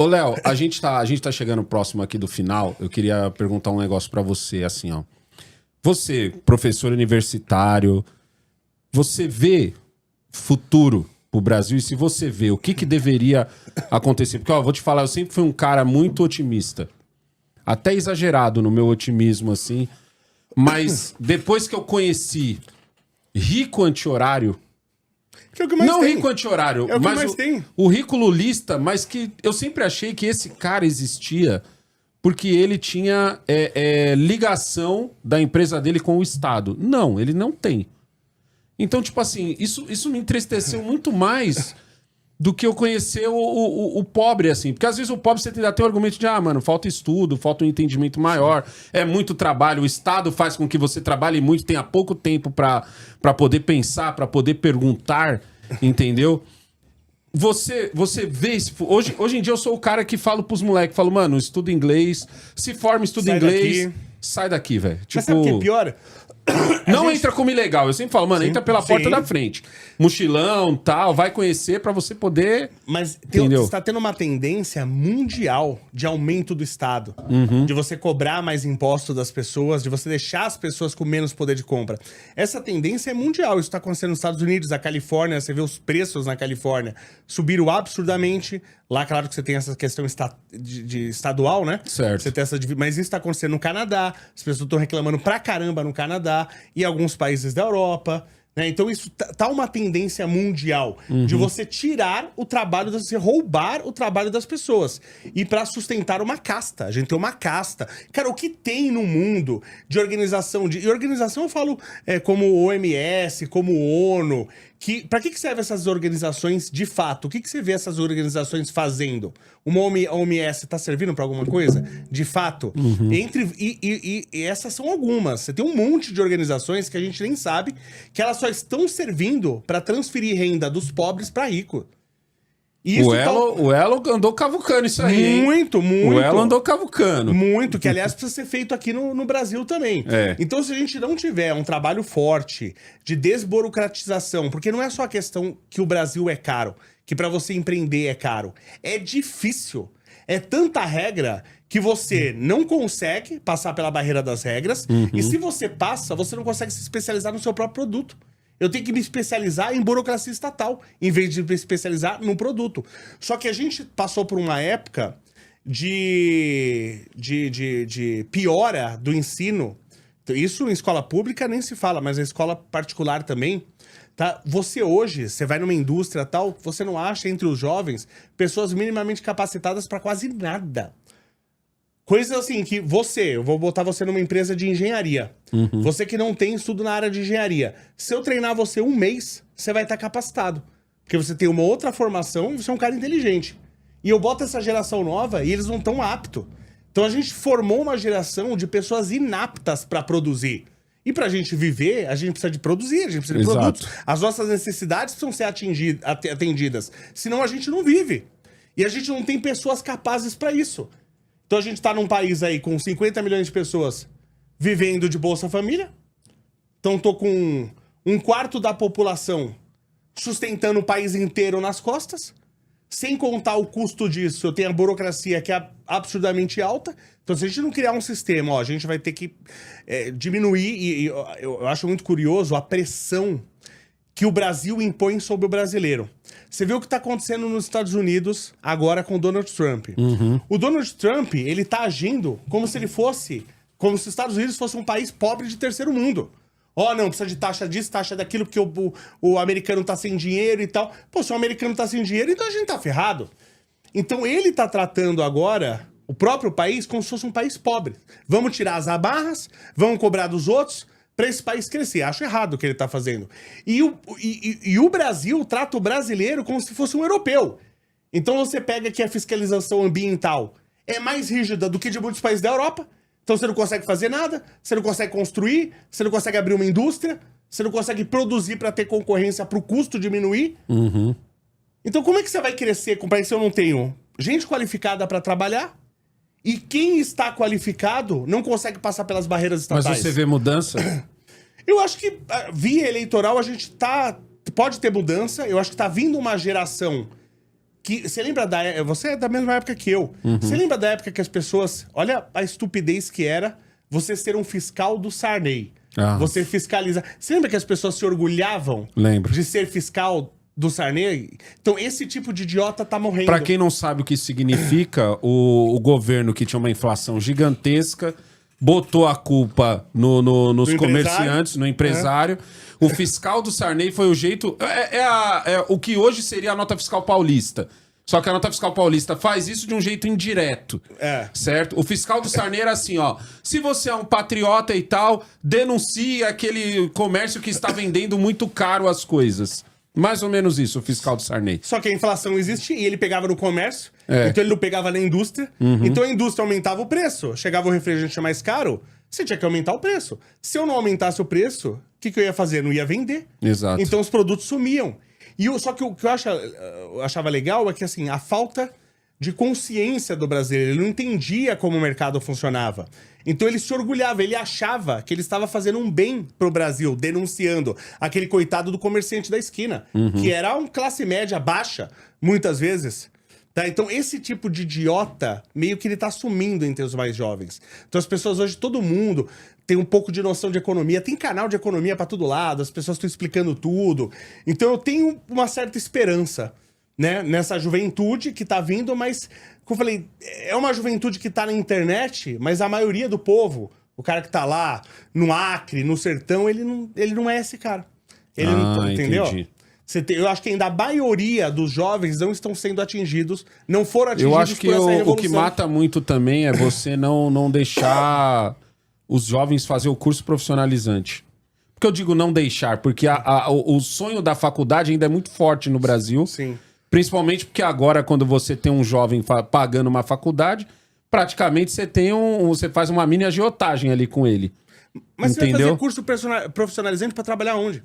Ô, Léo, a gente tá chegando próximo aqui do final. Eu queria perguntar um negócio pra você, assim, ó. Você, professor universitário, você vê futuro pro Brasil? E se você vê, o que deveria acontecer? Porque, ó, vou te falar, eu sempre fui um cara muito otimista. Até exagerado no meu otimismo, assim. Mas depois que eu conheci rico anti-horário... Que é o que mais não tem. rico anti-horário, É o que mas mais tem. o rico lulista, mas que eu sempre achei que esse cara existia porque ele tinha ligação da empresa dele com o Estado. Não, ele não tem. Então, tipo assim, isso me entristeceu muito mais do que eu conhecer o pobre, assim. Porque às vezes o pobre você ainda tem o argumento de, mano, falta estudo, falta um entendimento maior, é muito trabalho, o Estado faz com que você trabalhe muito, tenha pouco tempo pra poder pensar, pra poder perguntar, entendeu? Você vê... Hoje em dia eu sou o cara que falo pros moleques, falo, mano, estuda inglês, se forma, estuda Sai inglês, daqui. sai daqui, velho. Tipo, Mas sabe o que é pior? não entra como ilegal. Eu sempre falo, mano, entra pela porta da frente. Mochilão, tal, vai conhecer pra você poder... Mas Entendeu? está tendo uma tendência mundial de aumento do Estado. De você cobrar mais impostos das pessoas, de você deixar as pessoas com menos poder de compra. Essa tendência é mundial. Isso está acontecendo nos Estados Unidos, na Califórnia. Você vê os preços na Califórnia subiram absurdamente. Lá, claro que você tem essa questão de estadual, né? Certo. Você tem mas isso está acontecendo no Canadá. As pessoas estão reclamando pra caramba no Canadá e alguns países da Europa. Né? Então isso tá uma tendência mundial de você tirar o trabalho, você roubar o trabalho das pessoas e para sustentar uma casta. A gente tem uma casta. Cara, o que tem no mundo de organização? E organização eu falo como OMS, como ONU. Para que servem essas organizações de fato? O que você vê essas organizações fazendo? Uma OMS está servindo para alguma coisa? De fato? E essas são algumas. Você tem um monte de organizações que a gente nem sabe que elas só estão servindo para transferir renda dos pobres para rico. E O Elo andou cavucando isso aí, hein? Muito. O Elo andou cavucando. Muito, que aliás precisa ser feito aqui no Brasil também. Então, se a gente não tiver um trabalho forte de desburocratização, porque não é só a questão que o Brasil é caro, que para você empreender é caro. É difícil. É tanta regra que você não consegue passar pela barreira das regras. E se você passa, você não consegue se especializar no seu próprio produto. Eu tenho que me especializar em burocracia estatal, em vez de me especializar num produto. Só que a gente passou por uma época de piora do ensino. Isso em escola pública nem se fala, mas na escola particular também. Tá? Você vai numa indústria tal, você não acha entre os jovens pessoas minimamente capacitadas para quase nada. Coisas assim que eu vou botar você numa empresa de engenharia. Você que não tem estudo na área de engenharia. Se eu treinar você um mês, você vai estar capacitado. Porque você tem uma outra formação e você é um cara inteligente. E eu boto essa geração nova e eles não estão aptos. Então a gente formou uma geração de pessoas inaptas para produzir. E pra gente viver, a gente precisa de produzir, a gente precisa de produtos. As nossas necessidades precisam ser atendidas. Senão a gente não vive. E a gente não tem pessoas capazes para isso. Então a gente tá num país aí com 50 milhões de pessoas vivendo de Bolsa Família. Então tô com um quarto da população sustentando o país inteiro nas costas. Sem contar o custo disso, eu tenho a burocracia que é absurdamente alta. Então se a gente não criar um sistema, a gente vai ter que diminuir. E eu acho muito curioso a pressão que o Brasil impõe sobre o brasileiro. Você viu o que está acontecendo nos Estados Unidos agora com o Donald Trump. O Donald Trump, ele tá agindo como se como se os Estados Unidos fosse um país pobre de terceiro mundo. Não, precisa de taxa disso, taxa daquilo, porque o americano tá sem dinheiro e tal. Pô, se o americano tá sem dinheiro, então a gente tá ferrado. Então ele tá tratando agora o próprio país como se fosse um país pobre. Vamos tirar as amarras, vamos cobrar dos outros para esse país crescer. Acho errado o que ele tá fazendo. E o Brasil trata o brasileiro como se fosse um europeu. Então você pega que a fiscalização ambiental é mais rígida do que de muitos países da Europa. Então você não consegue fazer nada, você não consegue construir, você não consegue abrir uma indústria, você não consegue produzir para ter concorrência, para o custo diminuir. Então como é que você vai crescer com um país se eu não tenho gente qualificada para trabalhar? E quem está qualificado não consegue passar pelas barreiras estatais. Mas você vê mudança? Eu acho que via eleitoral a gente pode ter mudança. Eu acho que tá vindo uma geração que você lembra você é da mesma época que eu. Você lembra da época que as pessoas... Olha a estupidez que era você ser um fiscal do Sarney. Você fiscaliza... Você lembra que as pessoas se orgulhavam de ser fiscal do Sarney? Então, esse tipo de idiota tá morrendo. Pra quem não sabe o que significa, o governo que tinha uma inflação gigantesca botou a culpa nos comerciantes, no empresário. O fiscal do Sarney foi o jeito... o que hoje seria a nota fiscal paulista. Só que a nota fiscal paulista faz isso de um jeito indireto. Certo? O fiscal do Sarney era assim, ó. Se você é um patriota e tal, denuncie aquele comércio que está vendendo muito caro as coisas. Mais ou menos isso, o fiscal do Sarney. Só que a inflação existe e ele pegava no comércio, então ele não pegava na indústria. Então a indústria aumentava o preço. Chegava o refrigerante mais caro, você tinha que aumentar o preço. Se eu não aumentasse o preço, o que eu ia fazer? Não ia vender. Exato. Então os produtos sumiam. Só que o que eu achava legal é que, assim, a falta de consciência do brasileiro, ele não entendia como o mercado funcionava. Então ele se orgulhava, ele achava que ele estava fazendo um bem pro Brasil, denunciando aquele coitado do comerciante da esquina, que era uma classe média baixa, muitas vezes. Tá? Então esse tipo de idiota, meio que ele tá sumindo entre os mais jovens. Então as pessoas hoje, todo mundo tem um pouco de noção de economia, tem canal de economia para todo lado, as pessoas estão explicando tudo. Então eu tenho uma certa esperança, né, nessa juventude que tá vindo, mas, como eu falei, é uma juventude que tá na internet, mas a maioria do povo, o cara que tá lá no Acre, no sertão, ele não é esse cara. Ele não, entendeu? Entendi. Eu acho que ainda a maioria dos jovens não estão sendo atingidos, não foram atingidos por essa revolução. Eu acho que o que mata muito também é você não deixar os jovens fazer o curso profissionalizante. Por que eu digo não deixar? Porque o sonho da faculdade ainda é muito forte no Brasil. Sim. Principalmente porque agora, quando você tem um jovem pagando uma faculdade, praticamente você faz uma mini agiotagem ali com ele. Mas entendeu? Você vai fazer curso profissionalizante para trabalhar onde?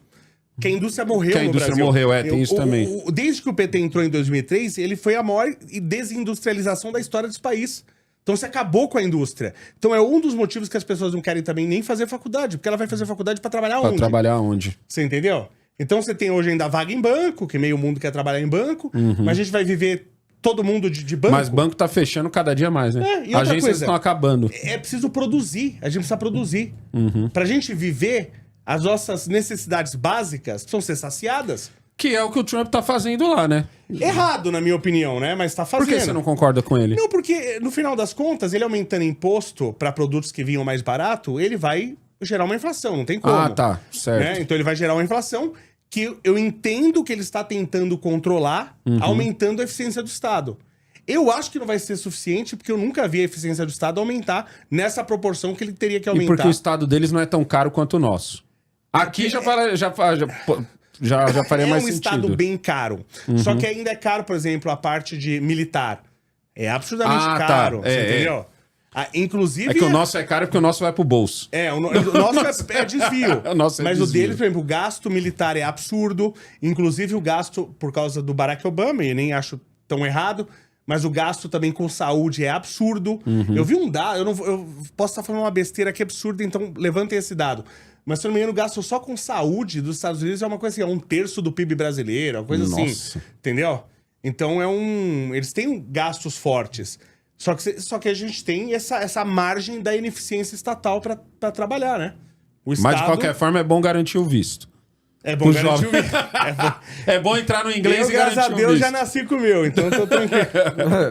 Que a indústria morreu no Brasil. Que a indústria morreu, tem isso também. Desde que o PT entrou em 2003, ele foi a maior desindustrialização da história desse país. Então você acabou com a indústria. Então é um dos motivos que as pessoas não querem também nem fazer faculdade, porque ela vai fazer faculdade para trabalhar onde? Para trabalhar onde? Você entendeu? Então você tem hoje ainda vaga em banco, que meio mundo quer trabalhar em banco, mas a gente vai viver todo mundo de banco. Mas banco tá fechando cada dia mais, né? E outra agências estão acabando. É preciso produzir, a gente precisa produzir. Pra gente viver, as nossas necessidades básicas precisam ser saciadas. Que é o que o Trump tá fazendo lá, né? Errado, na minha opinião, né? Mas tá fazendo. Por que você não concorda com ele? Não, porque no final das contas, ele aumentando imposto para produtos que vinham mais barato, ele vai gerar uma inflação, não tem como. Ah, tá, certo. Né? Então ele vai gerar uma inflação que eu entendo que ele está tentando controlar, aumentando a eficiência do Estado. Eu acho que não vai ser suficiente, porque eu nunca vi a eficiência do Estado aumentar nessa proporção que ele teria que aumentar. E porque o Estado deles não é tão caro quanto o nosso. Aqui já faria mais sentido. É um Estado bem caro. Só que ainda é caro, por exemplo, a parte de militar. É absurdamente caro, tá. Você entendeu? Inclusive... É que o nosso é caro porque o nosso vai pro bolso. O nosso é desvio. O nosso Mas desvio. o dele, por exemplo, o gasto militar é absurdo. Inclusive o gasto, por causa do Barack Obama, e nem acho tão errado, mas o gasto também com saúde é absurdo. Eu vi um dado, eu posso estar falando uma besteira que é absurda, então levantem esse dado. Mas, se eu não me engano, o gasto só com saúde dos Estados Unidos é uma coisa assim, é 1/3 do PIB brasileiro, uma coisa assim. Entendeu? Então eles têm gastos fortes. Só que a gente tem essa margem da ineficiência estatal pra trabalhar, né? O Estado... Mas, de qualquer forma, é bom garantir o visto. É bom garantir o visto. É bom entrar no inglês e garantir o visto. Graças a Deus, já nasci com o meu, então eu tô tranquilo.